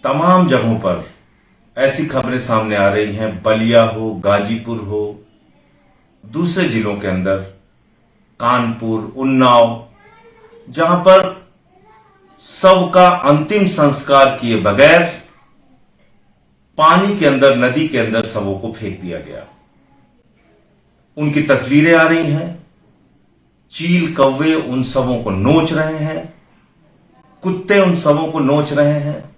तमाम जगहों पर ऐसी खबरें सामने आ रही हैं, बलिया हो, गाजीपुर हो, दूसरे जिलों के अंदर कानपुर, उन्नाव, जहां पर शव का अंतिम संस्कार किए बगैर पानी के अंदर, नदी के अंदर शवों को फेंक दिया गया। उनकी तस्वीरें आ रही हैं। चील कौवे उन शवों को नोच रहे हैं, कुत्ते उन शवों को नोच रहे हैं।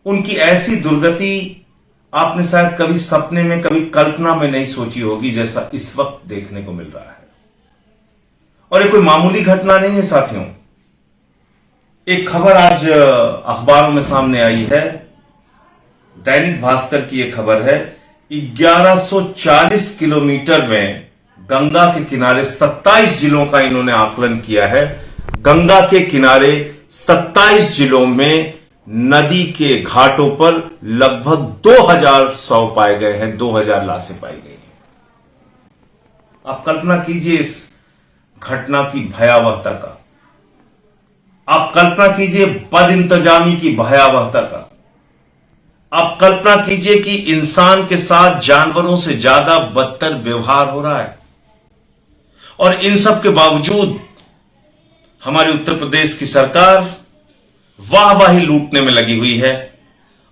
उनकी ऐसी दुर्गति आपने शायद कभी सपने में, कभी कल्पना में नहीं सोची होगी, जैसा इस वक्त देखने को मिल रहा है। और ये कोई मामूली घटना नहीं है साथियों। एक खबर आज अखबारों में सामने आई है, दैनिक भास्कर की यह खबर है। 1140 किलोमीटर में गंगा के किनारे 27 जिलों का इन्होंने आकलन किया है। गंगा के किनारे 27 जिलों में नदी के घाटों पर लगभग 2000 शव पाए गए हैं, 2000 लाशें पाई गई हैं। आप कल्पना कीजिए इस घटना की भयावहता का। आप कल्पना कीजिए बदइंतजामी की भयावहता का। आप कल्पना कीजिए कि इंसान के साथ जानवरों से ज्यादा बदतर व्यवहार हो रहा है। और इन सब के बावजूद हमारी उत्तर प्रदेश की सरकार वाहवाही लूटने में लगी हुई है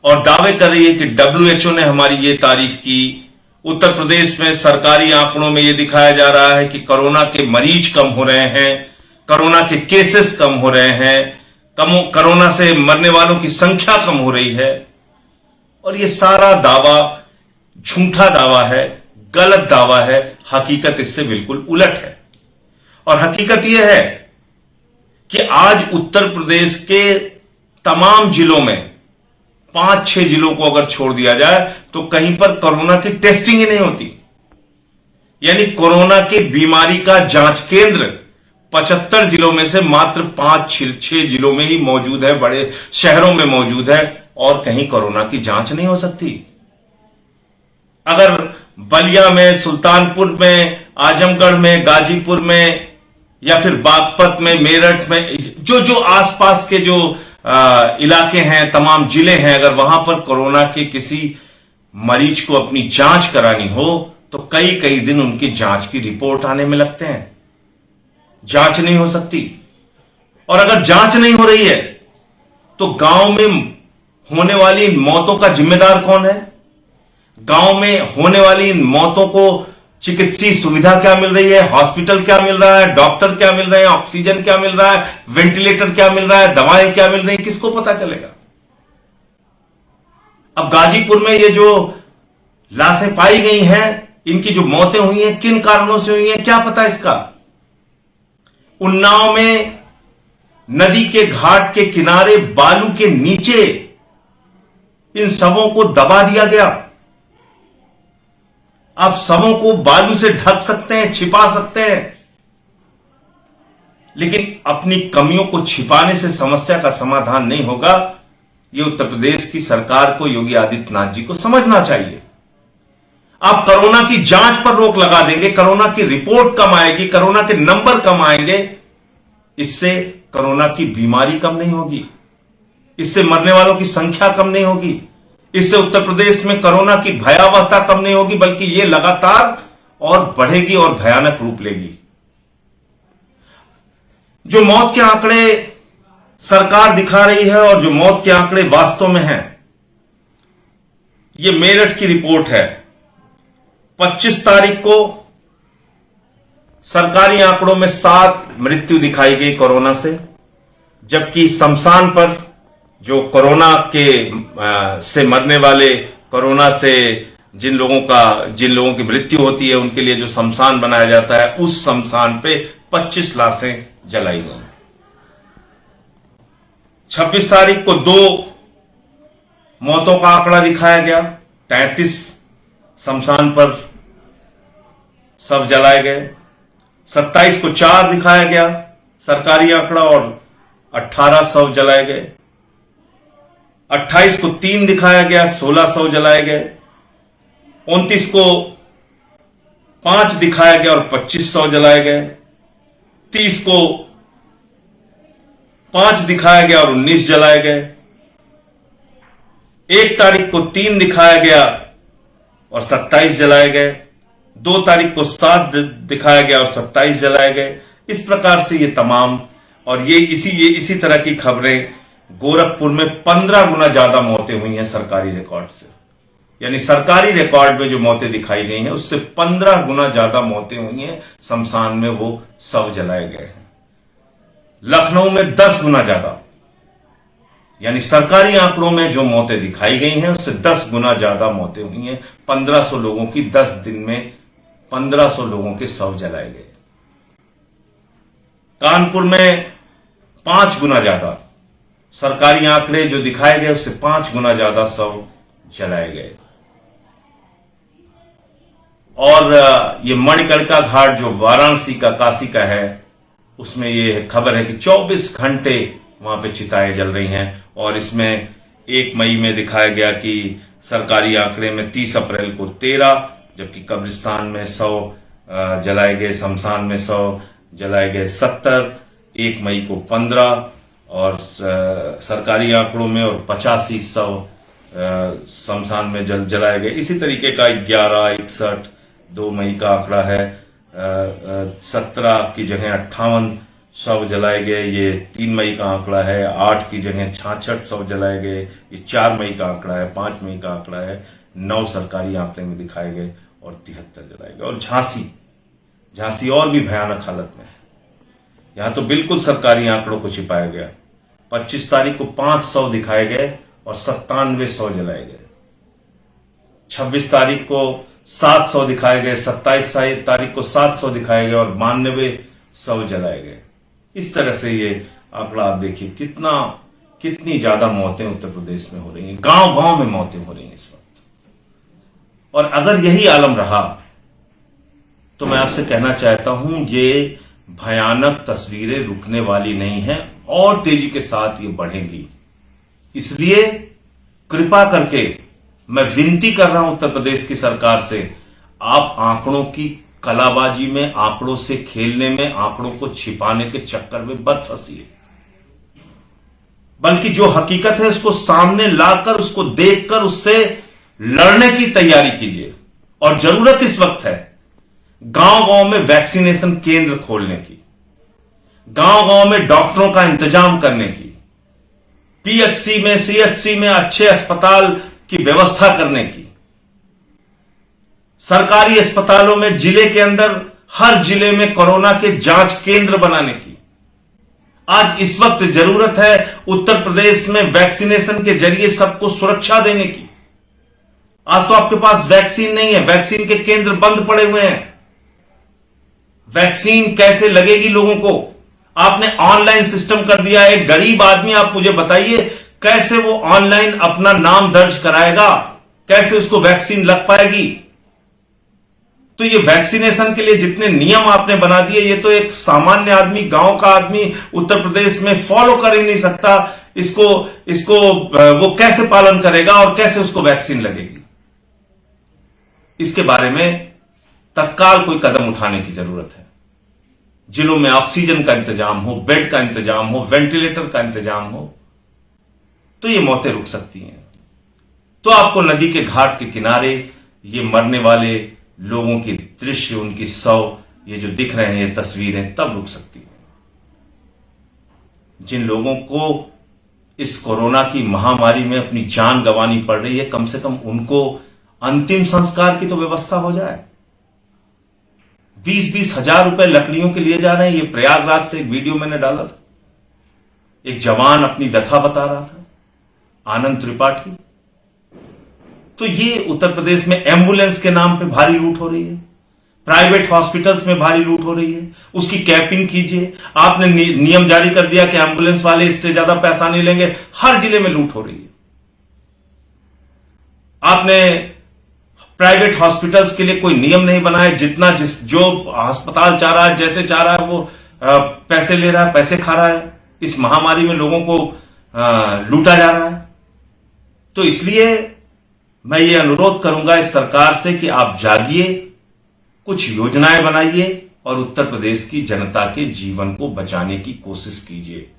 और दावे कर रही है कि WHO ने हमारी ये तारीफ की। उत्तर प्रदेश में सरकारी आंकड़ों में यह दिखाया जा रहा है कि कोरोना के मरीज कम हो रहे हैं, कोरोना के केसेस कम हो रहे हैं, कोरोना से मरने वालों की संख्या कम हो रही है। और यह सारा दावा झूठा दावा है, गलत दावा है। हकीकत इससे बिल्कुल उलट है। और हकीकत यह है कि आज उत्तर प्रदेश के तमाम जिलों में 5-6 जिलों को अगर छोड़ दिया जाए तो कहीं पर कोरोना की टेस्टिंग ही नहीं होती। यानी कोरोना की बीमारी का जांच केंद्र 75 जिलों में से मात्र 5-6 जिलों में ही मौजूद है, बड़े शहरों में मौजूद है, और कहीं कोरोना की जांच नहीं हो सकती। अगर बलिया में, सुल्तानपुर में, आजमगढ़ में, गाजीपुर में, या फिर बागपत में, मेरठ में, जो आसपास के जो इलाके हैं, तमाम जिले हैं, अगर वहां पर कोरोना के किसी मरीज को अपनी जांच करानी हो तो कई दिन उनकी जांच की रिपोर्ट आने में लगते हैं। जांच नहीं हो सकती। और अगर जांच नहीं हो रही है तो गांव में होने वाली मौतों का जिम्मेदार कौन है? गांव में होने वाली मौतों को चिकित्सीय सुविधा क्या मिल रही है? हॉस्पिटल क्या मिल रहा है? डॉक्टर क्या मिल रहे हैं? ऑक्सीजन क्या मिल रहा है? वेंटिलेटर क्या मिल रहा है? दवाएं क्या मिल रही हैं? किसको पता चलेगा? अब गाजीपुर में ये जो लाशें पाई गई हैं, इनकी जो मौतें हुई हैं, किन कारणों से हुई हैं, क्या पता इसका? उन्नाव में नदी के घाट के किनारे बालू के नीचे इन शवों को दबा दिया गया। आप शवों को बालू से ढक सकते हैं, छिपा सकते हैं, लेकिन अपनी कमियों को छिपाने से समस्या का समाधान नहीं होगा। यह उत्तर प्रदेश की सरकार को, योगी आदित्यनाथ जी को समझना चाहिए। आप कोरोना की जांच पर रोक लगा देंगे, कोरोना की रिपोर्ट कम आएगी, कोरोना के नंबर कम आएंगे, इससे कोरोना की बीमारी कम नहीं होगी, इससे मरने वालों की संख्या कम नहीं होगी, इससे उत्तर प्रदेश में कोरोना की भयावहता कम नहीं होगी, बल्कि यह लगातार और बढ़ेगी और भयानक रूप लेगी। जो मौत के आंकड़े सरकार दिखा रही है और जो मौत के आंकड़े वास्तव में हैं, यह मेरठ की रिपोर्ट है। 25 तारीख को सरकारी आंकड़ों में 7 मृत्यु दिखाई गई कोरोना से, जबकि शमशान पर जो कोरोना के से मरने वाले, कोरोना से जिन लोगों की मृत्यु होती है, उनके लिए जो शमशान बनाया जाता है, उस शमशान पे 25 लाशें जलाई गई। 26 तारीख को 2 मौतों का आंकड़ा दिखाया गया, 33 शमशान पर सब जलाए गए। 27 को 4 दिखाया गया सरकारी आंकड़ा और 18 शव जलाए गए। 28 को 3 दिखाया गया, 16 शव जलाए गए। 29 को 5 दिखाया गया और 25 शव जलाए गए। 30 को 5 दिखाया गया और 19 जलाए गए। 1 तारीख को 3 दिखाया गया और 27 जलाए गए, 2 तारीख को 7 दिखाया गया और 27 जलाए गए। इस प्रकार से ये तमाम, और ये इसी तरह की खबरें गोरखपुर में 15 गुना ज्यादा मौतें हुई हैं सरकारी रिकॉर्ड से, यानी सरकारी रिकॉर्ड में जो मौतें दिखाई गई हैं उससे 15 गुना ज्यादा मौतें हुई हैं, शमशान में वो शव जलाए गए हैं। लखनऊ में 10 गुना ज्यादा, यानी सरकारी आंकड़ों में जो मौतें दिखाई गई हैं उससे 10 गुना ज्यादा मौतें हुई हैं। 1500 लोगों की 10 दिन में 1500 लोगों के शव जलाए गए। कानपुर में 5 गुना ज्यादा, सरकारी आंकड़े जो दिखाए गए उससे 5 गुना ज्यादा शव जलाए गए। और ये मणिकर्णिका घाट जो वाराणसी का, काशी का है, उसमें ये खबर है कि 24 घंटे वहां पे चिताएं जल रही हैं। और इसमें 1 मई में दिखाया गया कि सरकारी आंकड़े में 30 अप्रैल को 13, जबकि कब्रिस्तान में 100 जलाए गए, शमशान में 100 जलाए गए 70, 1 मई को 15 और सरकारी आंकड़ों में, और 85 100 शमशान में जलाए गए। इसी तरीके का 11, 61, 2 मई का आंकड़ा है, 17 की जगह 58 शव जलाए गए, ये 3 मई का आंकड़ा है। 8 की जगह 66 शव जलाए गए, ये 4 मई का आंकड़ा है। 5 मई का आंकड़ा है, 9 सरकारी आंकड़े में दिखाए गए और 73 जलाए गए। और झांसी और भी भयानक हालत में है। यहां तो बिल्कुल सरकारी आंकड़ों को छिपाया गया। 25 तारीख को 500 दिखाए गए और 97 शव जलाए गए। 26 तारीख को 700 दिखाए गए, 27 तारीख को 700 दिखाए गए और 92 शव जलाए गए। इस तरह से ये आंकड़ा आप देखिए, कितनी ज्यादा मौतें उत्तर प्रदेश में हो रही हैं। गांव गांव में मौतें हो रही हैं इस वक्त। और अगर यही आलम रहा तो मैं आपसे कहना चाहता हूं, ये भयानक तस्वीरें रुकने वाली नहीं हैं और तेजी के साथ ये बढ़ेंगी। इसलिए कृपा करके मैं विनती कर रहा हूं उत्तर प्रदेश की सरकार से, आप आंकड़ों की कलाबाजी में, आंकड़ों से खेलने में, आंकड़ों को छिपाने के चक्कर में मत फंसिए, बल्कि जो हकीकत है उसको सामने लाकर, उसको देखकर उससे लड़ने की तैयारी कीजिए। और जरूरत इस वक्त है गांव गांव में वैक्सीनेशन केंद्र खोलने की, गांव गांव में डॉक्टरों का इंतजाम करने की, पीएचसी में, सीएचसी में अच्छे अस्पताल की व्यवस्था करने की, सरकारी अस्पतालों में जिले के अंदर हर जिले में कोरोना के जांच केंद्र बनाने की। आज इस वक्त जरूरत है उत्तर प्रदेश में वैक्सीनेशन के जरिए सबको सुरक्षा देने की। आज तो आपके पास वैक्सीन नहीं है, वैक्सीन के केंद्र बंद पड़े हुए हैं। वैक्सीन कैसे लगेगी लोगों को? आपने ऑनलाइन सिस्टम कर दिया है। एक गरीब आदमी, आप मुझे बताइए कैसे वो ऑनलाइन अपना नाम दर्ज कराएगा, कैसे उसको वैक्सीन लग पाएगी? तो ये वैक्सीनेशन के लिए जितने नियम आपने बना दिए, ये तो एक सामान्य आदमी, गांव का आदमी उत्तर प्रदेश में फॉलो कर ही नहीं सकता। इसको वो कैसे पालन करेगा और कैसे उसको वैक्सीन लगेगी? इसके बारे में तत्काल कोई कदम उठाने की जरूरत है। जिलों में ऑक्सीजन का इंतजाम हो, बेड का इंतजाम हो, वेंटिलेटर का इंतजाम हो, तो ये मौतें रुक सकती हैं। तो आपको नदी के घाट के किनारे ये मरने वाले लोगों की दृश्य, उनकी शव, ये जो दिख रहे हैं, ये तस्वीरें तब रुक सकती हैं। जिन लोगों को इस कोरोना की महामारी में अपनी जान गंवानी पड़ रही है, कम से कम उनको अंतिम संस्कार की तो व्यवस्था हो जाए। 20-20 हजार रुपए लकड़ियों के लिए जा रहे हैं। ये प्रयागराज से एक वीडियो मैंने डाला था, एक जवान अपनी व्यथा बता रहा था, आनंद त्रिपाठी। तो ये उत्तर प्रदेश में एम्बुलेंस के नाम पे भारी लूट हो रही है, प्राइवेट हॉस्पिटल्स में भारी लूट हो रही है। उसकी कैपिंग कीजिए। आपने नियम जारी कर दिया कि एम्बुलेंस वाले इससे ज्यादा पैसा नहीं लेंगे। हर जिले में लूट हो रही है। आपने प्राइवेट हॉस्पिटल्स के लिए कोई नियम नहीं बनाए। जो अस्पताल चाह रहा है, जैसे चाह रहा है, वो पैसे ले रहा है, पैसे खा रहा है। इस महामारी में लोगों को लूटा जा रहा है। तो इसलिए मैं ये अनुरोध करूंगा इस सरकार से कि आप जागिए, कुछ योजनाएं बनाइए और उत्तर प्रदेश की जनता के जीवन को बचाने की कोशिश कीजिए।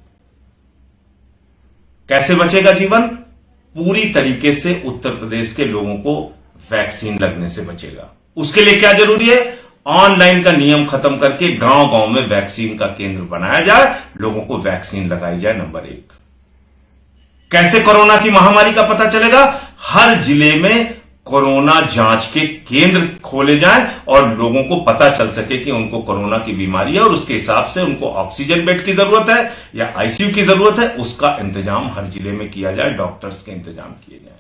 कैसे बचेगा जीवन? पूरी तरीके से उत्तर प्रदेश के लोगों को वैक्सीन लगने से बचेगा। उसके लिए क्या जरूरी है? ऑनलाइन का नियम खत्म करके गांव गांव में वैक्सीन का केंद्र बनाया जाए, लोगों को वैक्सीन लगाई जाए। नंबर 1, कैसे कोरोना की महामारी का पता चलेगा? हर जिले में कोरोना जांच के केंद्र खोले जाएं और लोगों को पता चल सके कि उनको कोरोना की बीमारी है और उसके हिसाब से उनको ऑक्सीजन बेड की जरूरत है या आईसीयू की जरूरत है, उसका इंतजाम हर जिले में किया जाए, डॉक्टर्स के इंतजाम किए जाए।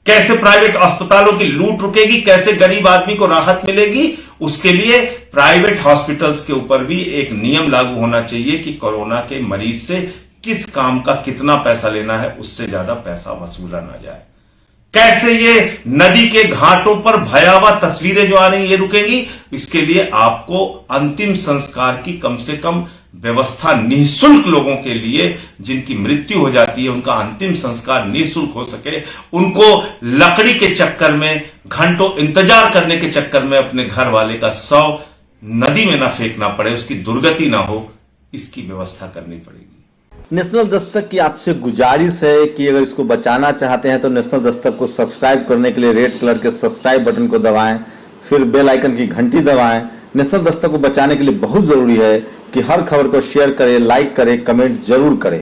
कैसे प्राइवेट अस्पतालों की लूट रुकेगी, कैसे गरीब आदमी को राहत मिलेगी, उसके लिए प्राइवेट हॉस्पिटल्स के ऊपर भी एक नियम लागू होना चाहिए कि कोरोना के मरीज से किस काम का कितना पैसा लेना है, उससे ज्यादा पैसा वसूला ना जाए। कैसे ये नदी के घाटों पर भयावह तस्वीरें जो आ रही ये रुकेगी, इसके लिए आपको अंतिम संस्कार की कम से कम व्यवस्था निःशुल्क, लोगों के लिए जिनकी मृत्यु हो जाती है उनका अंतिम संस्कार निःशुल्क हो सके, उनको लकड़ी के चक्कर में घंटों इंतजार करने के चक्कर में अपने घर वाले का शव नदी में ना फेंकना पड़े, उसकी दुर्गति ना हो, इसकी व्यवस्था करनी पड़ेगी। नेशनल दस्तक की आपसे गुजारिश है कि अगर इसको बचाना चाहते हैं तो नेशनल दस्तक को सब्सक्राइब करने के लिए रेड कलर के सब्सक्राइब बटन को दबाएं, फिर बेल आइकन की घंटी दबाएं। नेशनल दस्तक को बचाने के लिए बहुत जरूरी है कि हर खबर को शेयर करें, लाइक करें, कमेंट जरूर करें।